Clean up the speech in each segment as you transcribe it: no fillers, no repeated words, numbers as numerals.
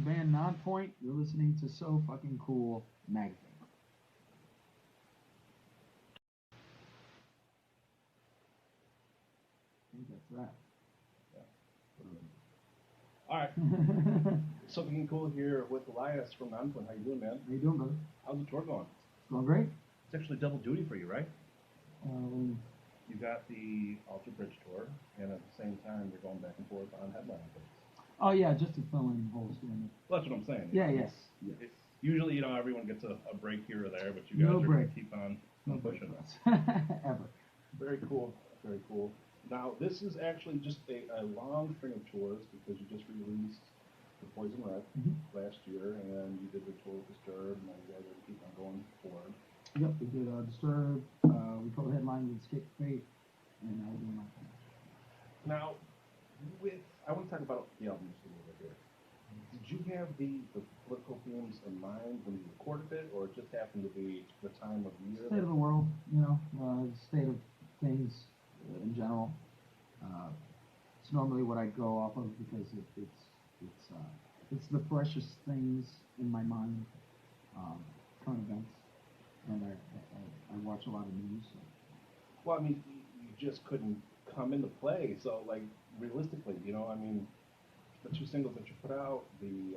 band Nonpoint. You're listening to So Fucking Cool Magazine. I think that's that. All right. Something cool here with Elias from Nonpoint. How you doing, man? How you doing, brother? How's the tour going? It's going great. It's actually double duty for you, right? Um, You got the Alter Bridge tour, and at the same time, you're going back and forth on headlining things. oh yeah, just to fill in holes here. Well, that's what I'm saying. Yeah, yes. Usually, everyone gets a break here or there, but you guys No are break. going to keep on No pushing. break for us. Ever. Very cool. Very cool. Now, this is actually just a long string of tours because you just released the Poison Red last year, and you did the tour with Disturbed, and now you guys are going to keep on going forward. Yep, we did Disturbed. We co-headlined with Escape Fate, and now we're doing that. Now, I want to talk about the album just a little bit here. Did you have the political themes in mind when you recorded it, or it just happened to be the time of year? State of the world, state of things in general. It's normally what I go off of because it's the freshest things in my mind, current events, and I watch a lot of news. So. Well, I mean, you just couldn't come into play. So, like, realistically, the two singles that you put out, the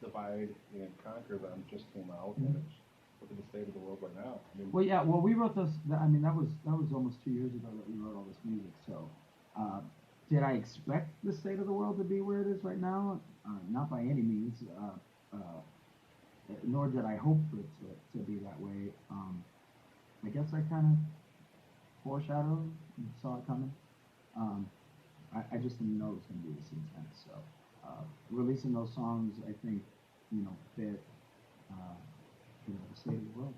Divide and Conquer, them just came out, and it's look at the state of the world right now. We wrote this. That was almost 2 years ago that we wrote all this music. So, did I expect the state of the world to be where it is right now? Not by any means. Nor did I hope for it to be that way. I guess I kind of foreshadowed and saw it coming. I just didn't know it was going to be this intense. So, releasing those songs, I think, fit the state of the world.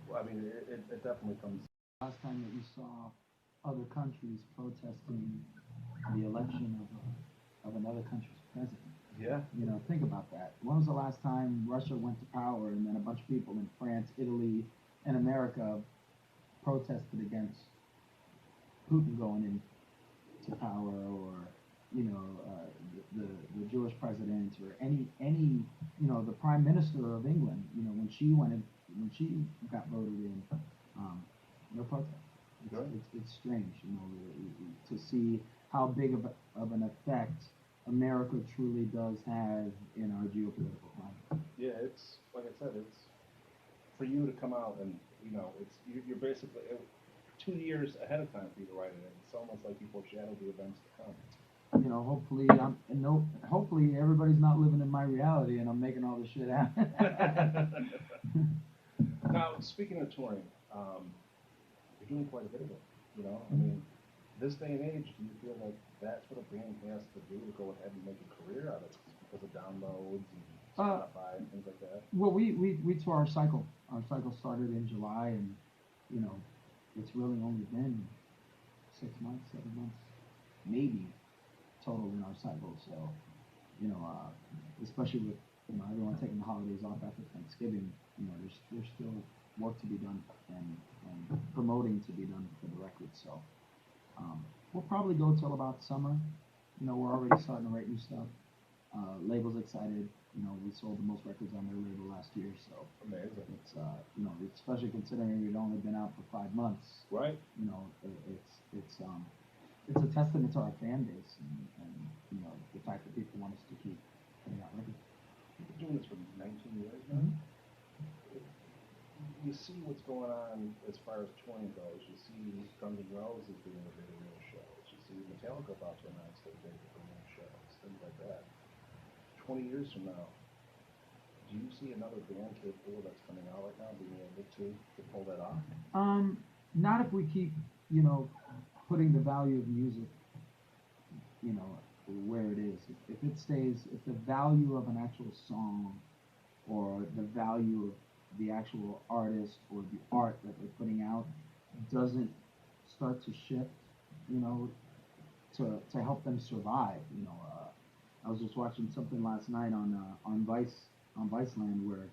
Well, I mean, it definitely comes. Last time that you saw other countries protesting the election of another country's president. Yeah. Think about that. When was the last time Russia went to power and then a bunch of people in France, Italy, and America protested against Putin going into power, or the Jewish president, or any the prime minister of England, when she got voted in, no protest. It's strange, to see how big of an effect America truly does have in our geopolitical climate. Yeah, it's like I said, it's for you to come out and you're basically 2 years ahead of time for you to write it in. It's almost like you foreshadow the events to come. Hopefully everybody's not living in my reality and I'm making all this shit happen. Now, speaking of touring, you're doing quite a bit of it. I mean, this day and age, do you feel like that's what a band has to do to go ahead and make a career out of it because of downloads and Spotify and things like that? Well, we tour our cycle. Our cycle started in July, and it's really only been 6 months, 7 months, maybe total in our cycle. So, especially with everyone taking the holidays off after Thanksgiving, there's still work to be done and promoting to be done for the record. So we'll probably go till about summer. We're already starting to write new stuff. Label's excited. We sold the most records on their label last year. So amazing. It's especially considering we'd only been out for 5 months. Right. It's a testament to our fan base and the fact that people want us to keep putting out records. You've been doing this for 19 years now. You see what's going on as far as touring goes. You see Guns N' Roses doing the video shows. You see Metallica about to announce their big video shows, things like that. 20 years from now, do you see another band capable that's coming out right now being able to pull that off? Not if we keep, putting the value of music, where it is. If it stays, if the value of an actual song or the value of the actual artist or the art that they're putting out doesn't start to shift, to help them survive. I was just watching something last night on Viceland where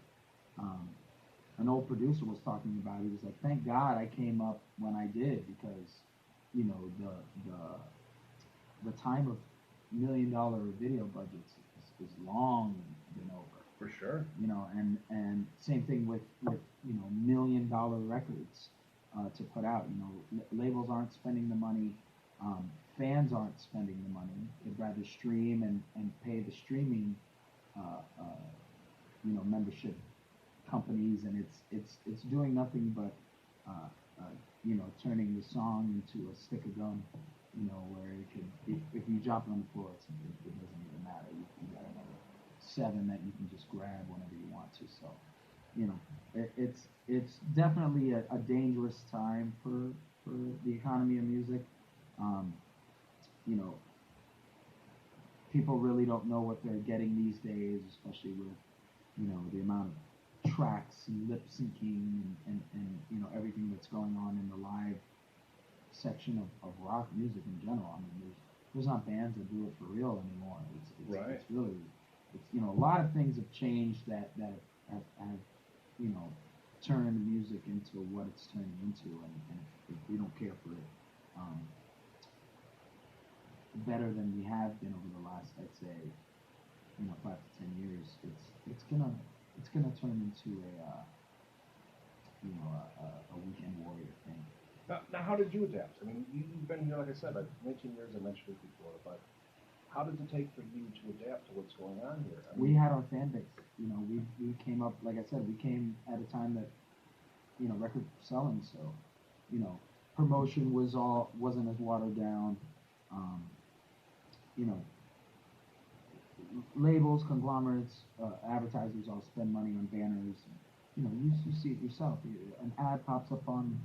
an old producer was talking about it. He was like, "Thank God I came up when I did, because the time of $1 million video budgets is long." long been over. For sure. You know, and same thing with you know $1 million records to put out. You know, labels aren't spending the money, fans aren't spending the money. They'd rather stream and pay the streaming, you know, membership companies, and it's doing nothing but you know turning the song into a stick of gum. You know, where it could if you drop it on the floor, it doesn't even matter. You got another 7 that you can just grab whenever you want to. So, you know, it's definitely a dangerous time for the economy of music. Um, you know, people really don't know what they're getting these days, especially with you know the amount of tracks and lip syncing and you know everything that's going on in the live section of rock music in general. I mean, there's not bands that do it for real anymore. Right. It's really it's you know a lot of things have changed that have you know turned music into what it's turning into, and if we don't care for it better than we have been over the last, I'd say, you know, 5 to 10 years, it's gonna turn into a you know a weekend warrior thing. Now, how did you adapt? I mean, you've been here, like I said, 19 years. I mentioned it before, but how does it take for you to adapt to what's going on here? I We mean, had our fan base. You know, we came up, like I said, we came at a time that you know record selling, so you know promotion wasn't as watered down. Um, you know, labels, conglomerates, advertisers all spend money on banners. You know, you see it yourself. An ad pops up on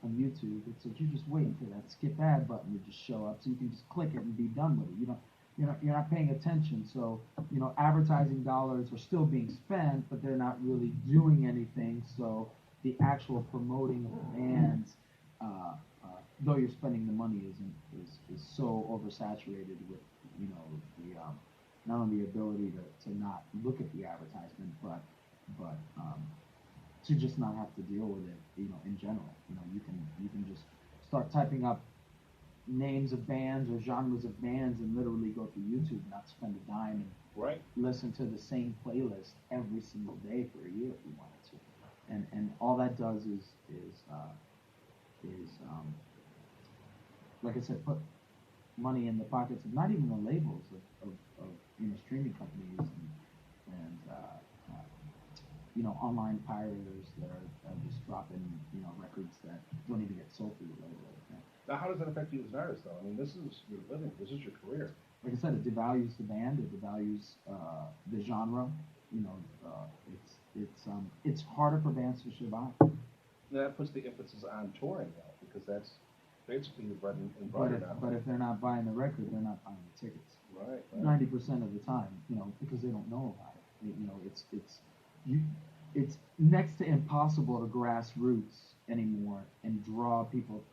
YouTube. It's like you're just waiting for that skip ad button to just show up, so you can just click it and be done with it. You're not paying attention. So you know, advertising dollars are still being spent, but they're not really doing anything. So the actual promoting of the bands, though you're spending the money, is so oversaturated with you know the not only the ability to not look at the advertisement, but to just not have to deal with it, you know, in general. You know, you can just start typing up names of bands or genres of bands and literally go through YouTube, and not spend a dime, and right. listen to the same playlist every single day for a year if you wanted to. And all that does is like I said, put money in the pockets of not even the labels of you know streaming companies and you know online pirates that are just dropping you know records that don't even get sold through the label. Now, how does that affect you as an artist, though? I mean, this is your living. This is your career. Like I said, it devalues the band. It devalues the genre. You know, it's harder for bands to survive. That puts the emphasis on touring now, because that's basically your bread and But butter if now. but if they're not buying the record, they're not buying the tickets. Right. 90% of the time, you know, because they don't know about it. You know, you it's next to impossible to grassroots anymore and draw people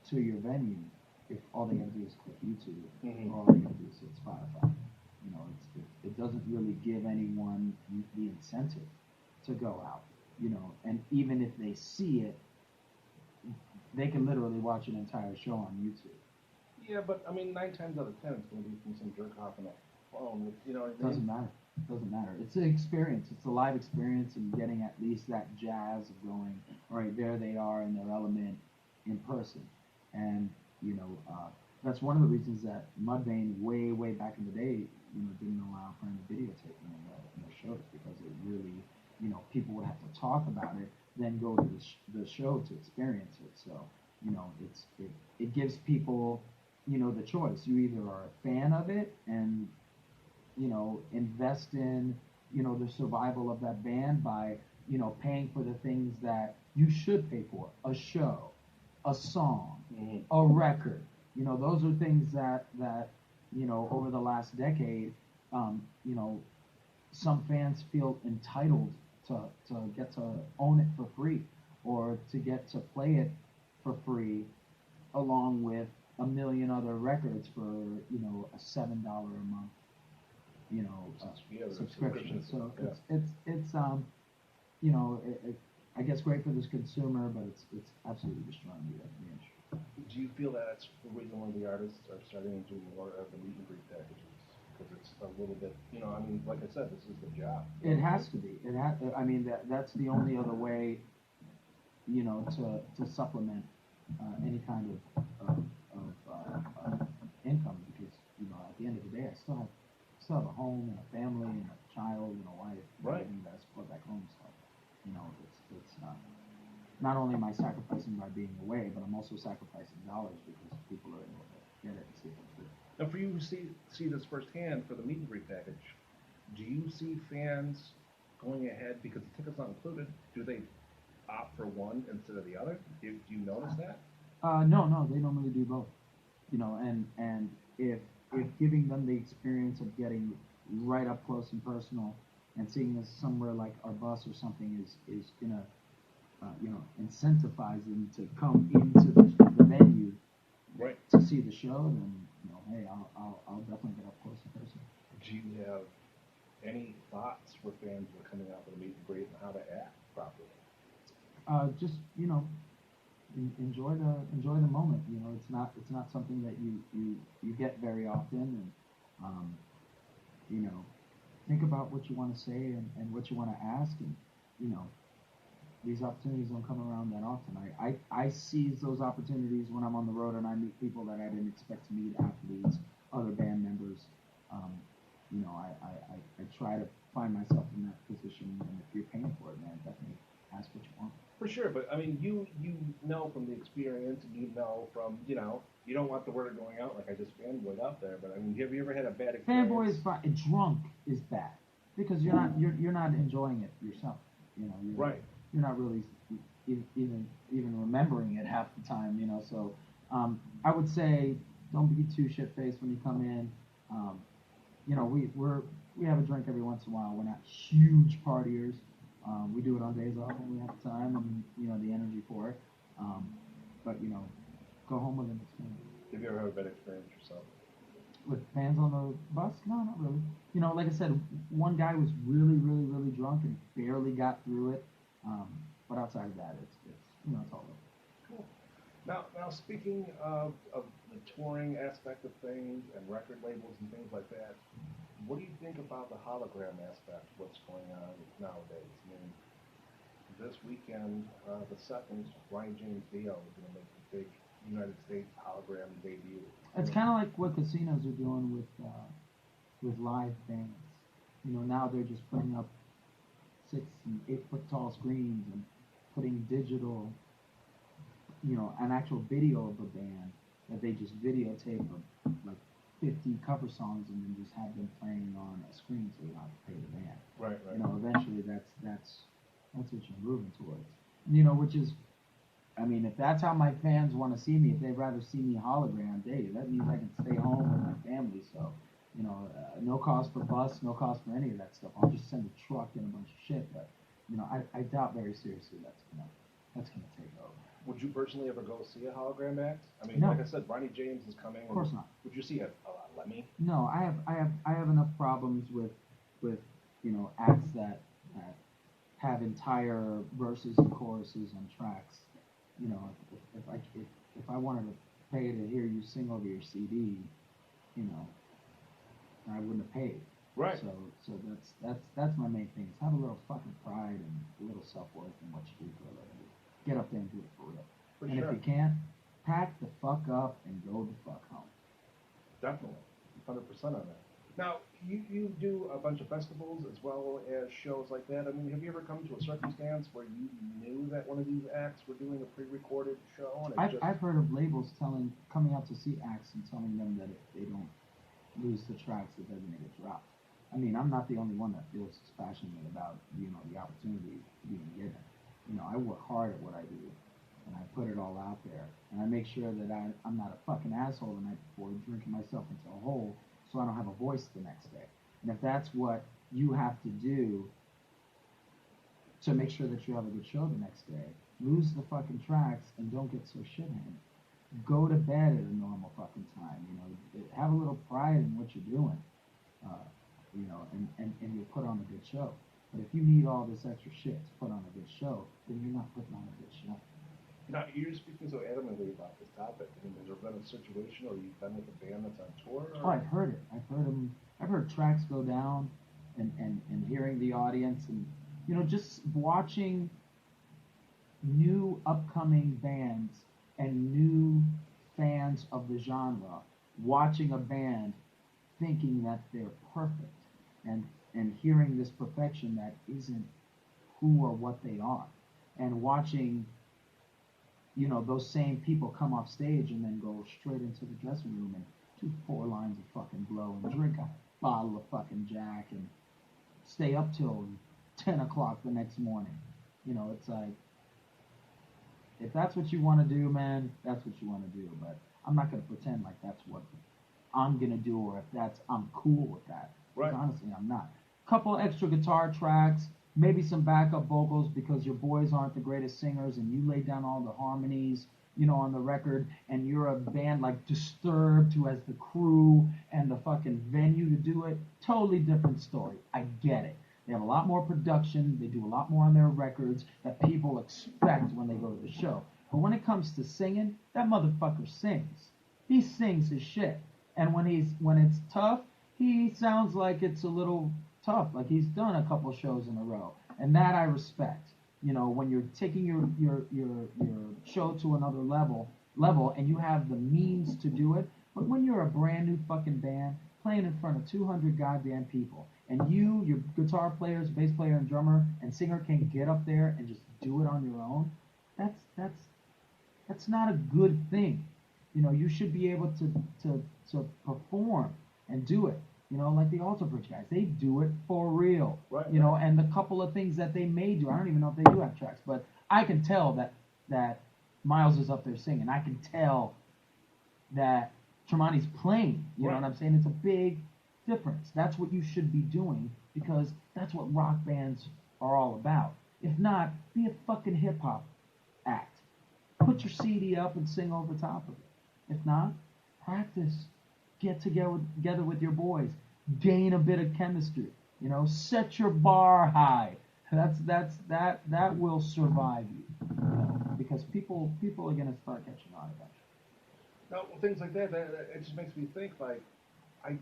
to your venue if all they got to do is click YouTube, or all they got to do is hit Spotify. You know, it doesn't really give anyone the incentive to go out. You know, and even if they see it, they can literally watch an entire show on YouTube. Yeah, but I mean, 9 times out of 10, it's going to be from some jerk off on a phone. You know what I mean? Doesn't matter. Doesn't matter. It's an experience. It's a live experience, and getting at least that jazz of going, all right, there they are in their element in person. And you know, that's one of the reasons that Mudvayne, way back in the day, you know, didn't allow private videotaping in the shows, because it really, you know, people would have to talk about it, then go to the show to experience it. So, you know, it gives people, you know, the choice. You either are a fan of it and, you know, invest in, you know, the survival of that band by, you know, paying for the things that you should pay for: a show, a song, a record. You know, those are things that you know over the last decade, you know, some fans feel entitled to get to own it for free, or to get to play it for free, along with a million other records for you know a $7 a month, you know, subscription. So it's you know I guess great for this consumer, but it's absolutely destroying the industry. Do you feel that that's the reason why the artists are starting to do more of the meet and greet packages? because it's a little bit, I mean, like I said, this is the job. It has to be. I mean, that's the only other way, to supplement any kind of income, because at the end of the day, I still have a home and a family and a child and a wife and Right. everything that I support back home. So, it's not only am I sacrificing by being away, but I'm also sacrificing dollars because people are able to get it and see it through. Now, for you who see this firsthand for the meet and greet package, do you see fans going ahead because the ticket's not included? Do they opt for one instead of the other? Do you notice that? No, they normally do both. And if giving them the experience of getting right up close and personal and seeing this somewhere like our bus or something is gonna incentivize them to come into the venue Right. to see the show, then hey, I'll definitely get up close and personal. Do you have any thoughts for fans who are coming out for the meet and greet and how to act properly? Just enjoy the moment. It's not something that you get very often, and think about what you want to say and what you want to ask, and these opportunities don't come around that often. I seize those opportunities when I'm on the road and I meet people that I didn't expect to meet, athletes, other band members. I try to find myself in that position, and if you're paying for it, man, definitely ask what you want. For sure, but I mean, you know from the experience, and you know from you don't want the word going out like I just fanboyed out there. But I mean, have you ever had a bad experience? Fanboy is fine. Drunk is bad because you're not enjoying it yourself. Right. You're not really even remembering it half the time. So I would say don't be too shit faced when you come in. We have a drink every once in a while. We're not huge partiers. We do it on days off when we have the time and the energy for it. But go home with an experience. Have you ever had a bad experience yourself? With fans on the bus? No, not really. Like I said, one guy was really, really, really drunk and barely got through it. But outside of that, it's it's all over. Cool. Now speaking of the touring aspect of things and record labels and things like that, what do you think about the hologram aspect of what's going on nowadays? I mean, this weekend, the second, Ryan James Dio is going to make a big United States hologram debut. It's kind of like what casinos are doing with live bands. Now they're just putting up 6 and 8 foot tall screens and putting digital, an actual video of a band that they just videotape like 50 cover songs and then just have them playing on a screen so you don't have to pay the band. Right. Eventually that's what you're moving towards. Which is, I mean, if that's how my fans want to see me, if they'd rather see me hologram, that means I can stay home with my family. So, no cost for bus, no cost for any of that stuff. I'll just send a truck and a bunch of shit. But, I doubt very seriously that's gonna take over. Would you personally ever go see a hologram act? I mean, No. like I said, Ronnie James is coming. Of course not. Would you see a Lemmy? No, I have enough problems with acts that have entire verses and choruses on tracks. If I wanted to pay to hear you sing over your CD, I wouldn't have paid. Right. So that's my main thing. Is have a little fucking pride and a little self-worth in what you do for a living. Get up there and do it for real. For and sure. if you can't, pack the fuck up and go the fuck home. Definitely, 100% on that. Now, you do a bunch of festivals as well as shows like that. I mean, have you ever come to a circumstance where you knew that one of these acts were doing a pre-recorded show? And I've heard of labels coming out to see acts and telling them that if they don't lose the tracks, that they're going to get dropped. I mean, I'm not the only one that feels passionate about the opportunity being given. I work hard at what I do, and I put it all out there, and I make sure that I'm not a fucking asshole the night before, drinking myself into a hole, so I don't have a voice the next day. And if that's what you have to do to make sure that you have a good show the next day, lose the fucking tracks and don't get so shit-handed. Go to bed at a normal fucking time. Have a little pride in what you're doing. And you'll put on a good show. But if you need all this extra shit to put on a good show, then you're not putting on a good show. Now, you're speaking so adamantly about this topic. I mean, has there been a situation or you've been with a band that's on tour? Or? Oh, I've heard it. I've heard them I've heard tracks go down, and hearing the audience, and just watching new upcoming bands and new fans of the genre watching a band thinking that they're perfect, and hearing this perfection that isn't who or what they are, and watching those same people come off stage and then go straight into the dressing room and do 4 lines of fucking blow and drink a bottle of fucking Jack and stay up till 10 o'clock the next morning. It's like, if that's what you want to do, man, that's what you want to do. But I'm not going to pretend like that's what I'm going to do, or if I'm cool with that. Right. Honestly, I'm not. Couple extra guitar tracks, maybe some backup vocals because your boys aren't the greatest singers and you lay down all the harmonies, on the record, and you're a band like Disturbed who has the crew and the fucking venue to do it. Totally different story. I get it. They have a lot more production. They do a lot more on their records that people expect when they go to the show. But when it comes to singing, that motherfucker sings. He sings his shit. And when it's tough, he sounds like it's a little tough, like he's done a couple shows in a row, and that I respect. When you're taking your show to another level, and you have the means to do it. But when you're a brand new fucking band playing in front of 200 goddamn people, and your guitar players, bass player, and drummer and singer can get up there and just do it on your own, that's not a good thing. You should be able to perform and do it. Like the Alter Bridge guys, they do it for real. Right. And the couple of things that they may do, I don't even know if they do have tracks, but I can tell that Miles is up there singing. I can tell that Tremonti's playing. You know what I'm saying? It's a big difference. That's what you should be doing, because that's what rock bands are all about. If not, be a fucking hip hop act. Put your CD up and sing over top of it. If not, practice. Get together with your boys. Gain a bit of chemistry. Set your bar high. That will survive you. Because people are gonna start catching on eventually. Now, things like that, it just makes me think, like, I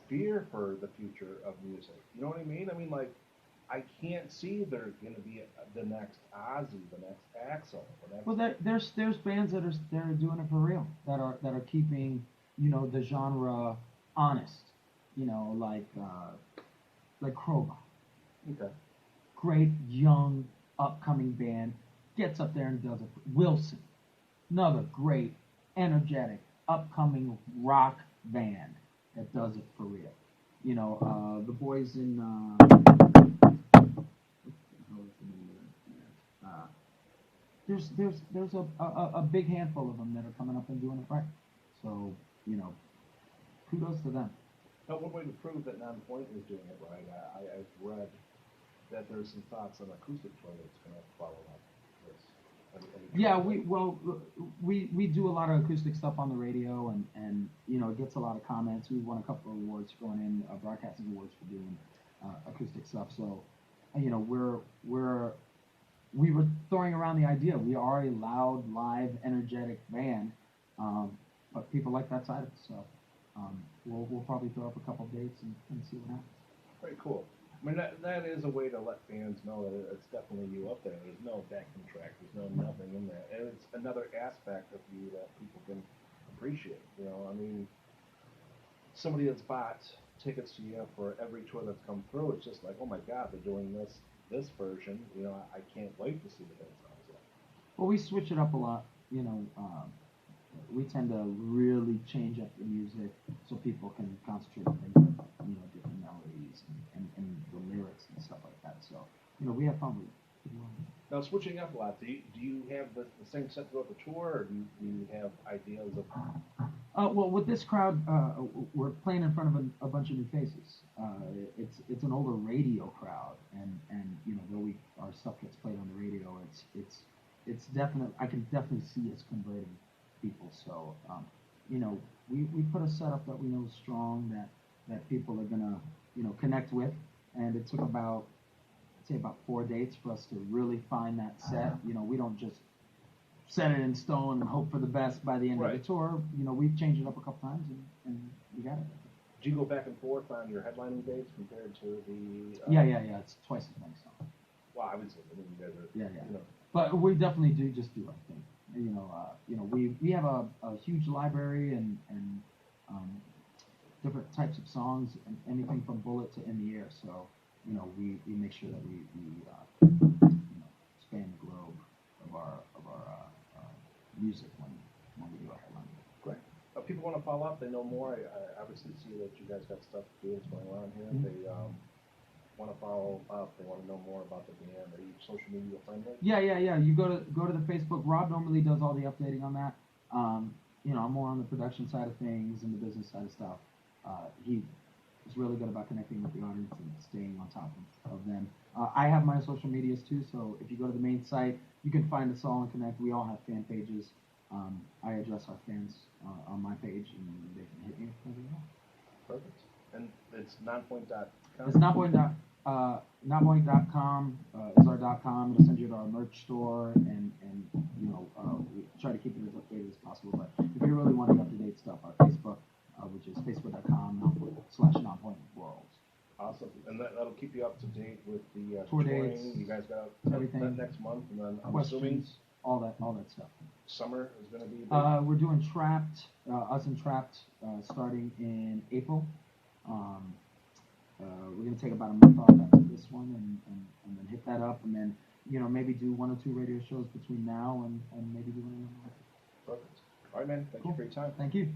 fear for the future of music. You know what I mean? I mean, like, I can't see there's going to be the next Ozzy, the next Axl. Well, there's bands that are doing it for real, that are keeping the genre honest. Like Crowbar. Okay. Great young upcoming band gets up there and does it. Wilson, another great energetic upcoming rock band that does it for real. The boys in there's a big handful of them that are coming up and doing it right. So kudos to them. Now, one way to prove that Non-Point is doing it right, I've read that there's some thoughts on acoustic tour that's going to follow up this. Yeah, we do a lot of acoustic stuff on the radio, and it gets a lot of comments. We won a couple of awards going in, broadcasting awards for doing acoustic stuff. So, we were throwing around the idea. We are a loud, live, energetic band, but people like that side of it. So we'll probably throw up a couple of dates and see what happens. Very cool. I mean, that is a way to let fans know that it's definitely you up there. There's no backing track. There's nothing in there. And it's another aspect of you that people can appreciate. I mean, somebody that's bought tickets to you for every tour that's come through, it's just like, oh my God, they're doing this version. I can't wait to see what that sounds like. Well, we switch it up a lot. We tend to really change up the music so people can concentrate on things like, different melodies and the lyrics and stuff like that. So, we have fun with it. Now, switching up a lot, do you have the same set throughout the tour, or do you have ideas of... Well, with this crowd, we're playing in front of a bunch of new faces. It's an older radio crowd, and though our stuff gets played on the radio, it's definitely, I can definitely see us converting people. So, we put a setup that we know is strong, that people are gonna connect with, and it took about 4 dates for us to really find that set. We don't just set it in stone and hope for the best by the end of the tour. We've changed it up a couple times, and we got it. Do you go back and forth on your headlining dates compared to the? Yeah. It's twice as many songs. Well, obviously, I mean, you guys are. Yeah. You know. But we definitely do just do our thing. We have a huge library and different types of songs, and anything from Bullet to In the Air. So we make sure that we span the globe of our music when we do our headline. Great. People want to follow up. They know more. I obviously see that you guys got stuff doing going on here. Mm-hmm. They want to follow up. They want to know more about the band. Are you social media friendly? Yeah. You go to the Facebook. Rob normally does all the updating on that. I'm more on the production side of things and the business side of stuff. He is really good about connecting with the audience and staying on top of them. I have my social medias too, so if you go to the main site, you can find us all and connect. We all have fan pages. I address our fans on my page, and they can hit me if they want. Perfect. And it's nonpoint.com? It's notpoint.com is our .com. It'll send you to our merch store, and we try to keep it as updated as possible. But if you really want the up-to-date stuff, our Facebook, which is facebook.com/nonpointworld. Awesome. And that'll keep you up to date with the tour touring. dates. You guys got everything that next month, and then I'm questions, assuming all that stuff. summer is going to be big. We're doing Trapped, us and Trapped, starting in April. We're going to take about a month off after this one, and then hit that up, and then maybe do 1 or 2 radio shows between now and maybe doing another one. Perfect. All right, man. Thank you for your time. Thank you.